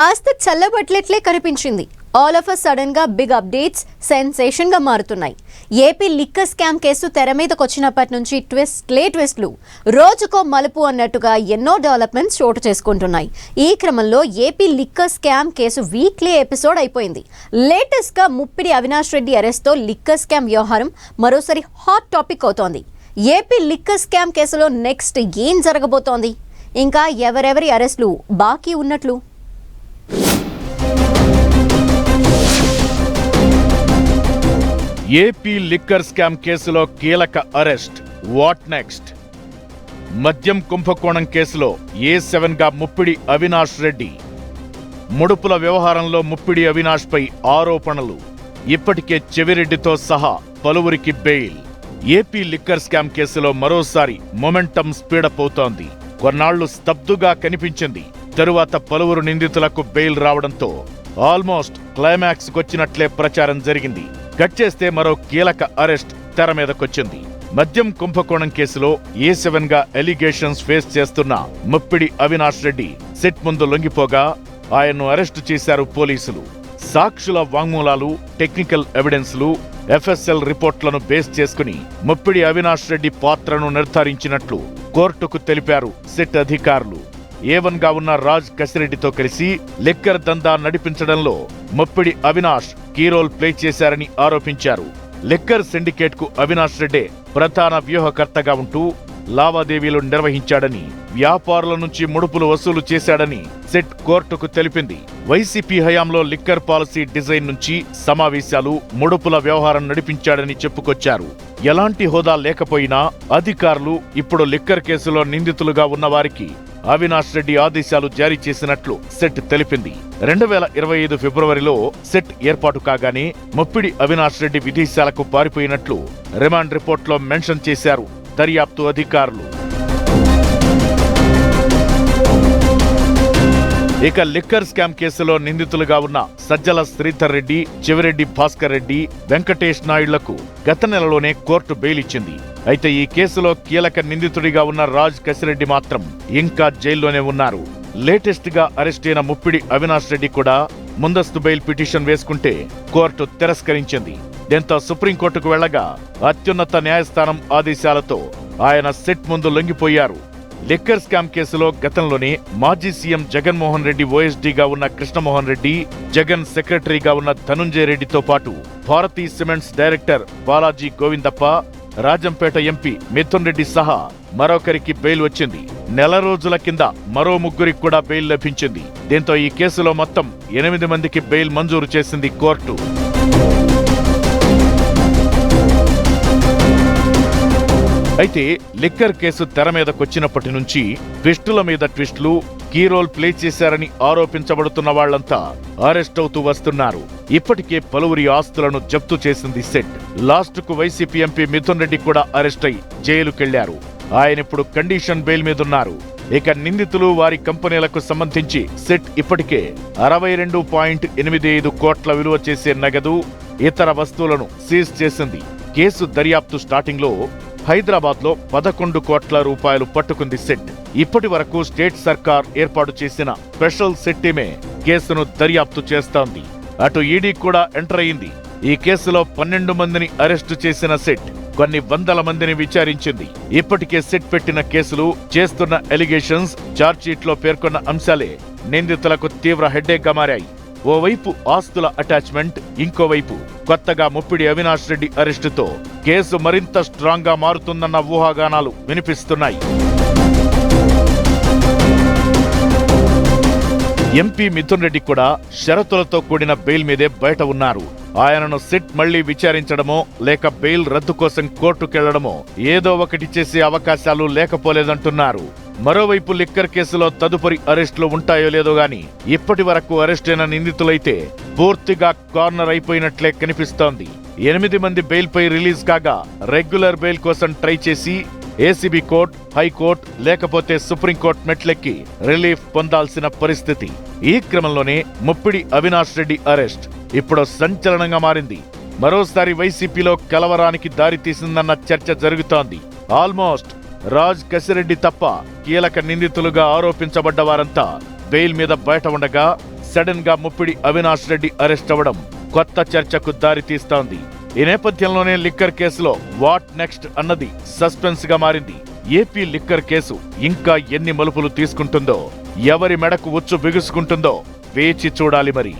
కాస్త చల్లబట్లెట్లే కనిపించింది. All of a sudden గా బిగ్ అప్డేట్స్ సెన్సేషన్ గా మారుతున్నాయి. ఏపీ లిక్కర్ స్కామ్ కేసు తెర మీదకి వచ్చినప్పటి నుంచి ట్విస్ట్లు రోజుకో మలుపు అన్నట్టుగా ఎన్నో డెవలప్మెంట్స్ చోటు చేసుకుంటున్నాయి. ఈ క్రమంలో AP liquor scam case weekly episode అయిపోయింది. లేటెస్ట్ గా ముప్పిడి అవినాష్ రెడ్డి అరెస్ట్ తో లిక్కర్ స్కామ్ వ్యవహారం మరోసారి హాట్ టాపిక్ అవుతోంది. ఏపీ లిక్కర్ స్కామ్ కేసులో నెక్స్ట్ ఏం జరగబోతోంది? ఇంకా ఎవరెవరి అరెస్టులు బాకీ ఉన్నట్లు? ఏపీ లిక్కర్ స్కామ్ కేసులో కీలక అరెస్ట్. What next? మద్యం కుంభకోణం కేసులో A7 గా ముప్పిడి అవినాష్ రెడ్డి. ముడుపుల వ్యవహారంలో ముప్పిడి అవినాష్ పై ఆరోపణలు. ఇప్పటికే చెవిరెడ్డితో సహా పలువురికి బెయిల్. ఏపీ లిక్కర్ స్కామ్ కేసులో మరోసారి మొమెంటం స్పీడప్ అవుతోంది. కొన్నాళ్లు స్తబ్దుగా కనిపించింది. తరువాత పలువురు నిందితులకు బెయిల్ రావడంతో ఆల్మోస్ట్ క్లైమాక్స్ కొచ్చినట్లే ప్రచారం జరిగింది. కట్ చేస్తే మరో కీలక అరెస్ట్ తెర మీదకొచ్చింది. మద్యం కుంభకోణం కేసులో A7 గా ఎలిగేషన్స్ ఫేస్ చేస్తున్న ముప్పిడి అవినాష్ రెడ్డి సిట్ ముందు లొంగిపోగా ఆయన్ను అరెస్టు చేశారు పోలీసులు. సాక్షుల వాంగ్మూలాలు, టెక్నికల్ ఎవిడెన్స్లు, FSL రిపోర్ట్లను బేస్ చేసుకుని ముప్పిడి అవినాష్ రెడ్డి పాత్రను నిర్ధారించినట్లు కోర్టుకు తెలిపారు సిట్ అధికారులు. A1 గా ఉన్న రాజ్ కసిరెడ్డితో కలిసి లిక్కర్ దందా నడిపించడంలో Muppidi Avinash key role play చేశారని ఆరోపించారు. లిక్కర్ సిండికేట్ కు అవినాష్ రెడ్డే ప్రధాన వ్యూహకర్తగా ఉంటూ లావాదేవీలు నిర్వహించాడని, వ్యాపారుల నుంచి ముడుపులు వసూలు చేశాడని సిట్ కోర్టుకు తెలిపింది. వైసీపీ హయాంలో లిక్కర్ పాలసీ డిజైన్ నుంచి సమావేశాలు, ముడుపుల వ్యవహారం నడిపించాడని చెప్పుకొచ్చారు. ఎలాంటి హోదా లేకపోయినా అధికారులు ఇప్పుడు లిక్కర్ కేసులో నిందితులుగా ఉన్నవారికి అవినాష్ రెడ్డి ఆదేశాలు జారీ చేసినట్లు సెట్ తెలిపింది. 2025 ఫిబ్రవరిలో సెట్ ఏర్పాటు కాగానే ముప్పిడి అవినాష్ రెడ్డి విదేశాలకు పారిపోయినట్లు రిమాండ్ రిపోర్ట్లో మెన్షన్ చేశారు దర్యాప్తు అధికారులు. ఇక లిక్కర్ స్కామ్ కేసులో నిందితులుగా ఉన్న సజ్జల శ్రీధర్ రెడ్డి, చెవిరెడ్డి భాస్కర్ రెడ్డి, వెంకటేష్ నాయుడులకు గత నెలలోనే కోర్టు బెయిల్ ఇచ్చింది. అయితే ఈ కేసులో కీలక నిందితుడిగా ఉన్న రాజ్ కసిరెడ్డి మాత్రం ఇంకా జైల్లోనే ఉన్నారు. లేటెస్ట్ గా అరెస్ట్ అయిన ముప్పిడి అవినాష్ రెడ్డి కూడా ముందస్తు బెయిల్ పిటిషన్ వేసుకుంటే కోర్టు తిరస్కరించింది. దీంతో సుప్రీంకోర్టుకు వెళ్లగా అత్యున్నత న్యాయస్థానం ఆదేశాలతో ఆయన సిట్ ముందు లొంగిపోయారు. లిక్కర్ స్కామ్ కేసులో గతంలోనే మాజీ సీఎం జగన్మోహన్ రెడ్డి OSDగా ఉన్న కృష్ణమోహన్ రెడ్డి, జగన్ సెక్రటరీగా ఉన్న ధనుంజయ రెడ్డితో పాటు Bharathi cements director Balaji Govindappa, Rajampet MP Mithun Reddy సహా మరొకరికి బెయిల్ వచ్చింది. నెల రోజుల కింద మరో ముగ్గురికి కూడా బెయిల్ లభించింది. దీంతో ఈ కేసులో మొత్తం 8 మందికి బెయిల్ మంజూరు చేసింది కోర్టు. అయితే లిక్కర్ కేసు తెర మీదకొచ్చినప్పటి నుంచి ట్విస్టుల మీద ట్విస్టులు, కీ రోల్ ప్లే చేశారని ఆరోపించబడుతున్న వాళ్లంతా అరెస్ట్ అవుతూ వస్తున్నారు. ఇప్పటికే పలువురి ఆస్తులను జప్తు చేసింది సెట్. లాస్ట్ కు వైసీపీ ఎంపీ మిథున్ రెడ్డి కూడా అరెస్ట్ అయి జైలుకెళ్లారు. ఆయనిప్పుడు కండిషన్ బెయిల్ మీదున్నారు. ఇక నిందితులు, వారి కంపెనీలకు సంబంధించి సెట్ ఇప్పటికే 62.85 కోట్ల విలువ చేసే నగదు, ఇతర వస్తువులను సీజ్ చేసింది. కేసు దర్యాప్తు స్టార్టింగ్ లో హైదరాబాద్ లో 11 కోట్ల రూపాయలు పట్టుకుంది సెట్. ఇప్పటి వరకు స్టేట్ సర్కార్ ఏర్పాటు చేసిన స్పెషల్ సెట్ టీమే కేసును దర్యాప్తు చేస్తోంది. అటు ఈడీ కూడా ఎంటర్ అయింది. ఈ కేసులో 12 మందిని అరెస్టు చేసిన సెట్ కొన్ని వందల మందిని విచారించింది. ఇప్పటికే సెట్ పెట్టిన కేసులు, చేస్తున్న ఎలిగేషన్స్, ఛార్జ్షీట్ లో పేర్కొన్న అంశాలే నిందితులకు తీవ్ర హెడ్డేక్ గా మారాయి. ఓవైపు ఆస్తుల అటాచ్మెంట్, ఇంకోవైపు కొత్తగా ముప్పిడి అవినాష్ రెడ్డి అరెస్టుతో కేసు మరింత స్ట్రాంగ్ గా మారుతుందన్న ఊహాగానాలు వినిపిస్తున్నాయి. ఎంపీ మిథున్ రెడ్డి కూడా షరతులతో కూడిన బెయిల్ మీదే బయట ఉన్నారు. ఆయనను సిట్ మళ్లీ విచారించడమో లేక బెయిల్ రద్దు కోసం కోర్టుకెళ్లడమో ఏదో ఒకటి చేసే అవకాశాలు లేకపోలేదంటున్నారు. మరోవైపు లిక్కర్ కేసులో తదుపరి అరెస్టులు ఉంటాయో లేదో గాని ఇప్పటి వరకు అరెస్ట్ అయిన నిందితులైతే పూర్తిగా కార్నర్ అయిపోయినట్లే కనిపిస్తోంది. 8 మంది బెయిల్ పై రిలీజ్ కాగా రెగ్యులర్ బెయిల్ కోసం ట్రై చేసి ఏసీబీ కోర్టు, హైకోర్టు లేకపోతే సుప్రీంకోర్టు మెట్లెక్కి రిలీఫ్ పొందాల్సిన పరిస్థితి. ఈ క్రమంలోనే ముప్పిడి అవినాష్ రెడ్డి అరెస్ట్ ఇప్పుడు సంచలనంగా మారింది. మరోసారి వైసీపీలో కలవరానికి దారితీసిందన్న చర్చ జరుగుతోంది. ఆల్మోస్ట్ రాజ్ కసిరెడ్డి తప్ప కీలక నిందితులుగా ఆరోపించబడ్డ వారంతా బెయిల్ మీద బయట ఉండగా సడన్ గా ముప్పిడి అవినాష్ రెడ్డి అరెస్ట్ అవ్వడం కొత్త చర్చకు దారితీస్తోంది. ఈ నేపథ్యంలోనే లిక్కర్ కేసులో వాట్ నెక్స్ట్ అన్నది సస్పెన్స్ గా మారింది. ఏపీ లిక్కర్ కేసు ఇంకా ఎన్ని మలుపులు తీసుకుంటుందో, ఎవరి మెడకు ఉచ్చు బిగుసుకుంటుందో వేచి చూడాలి మరి.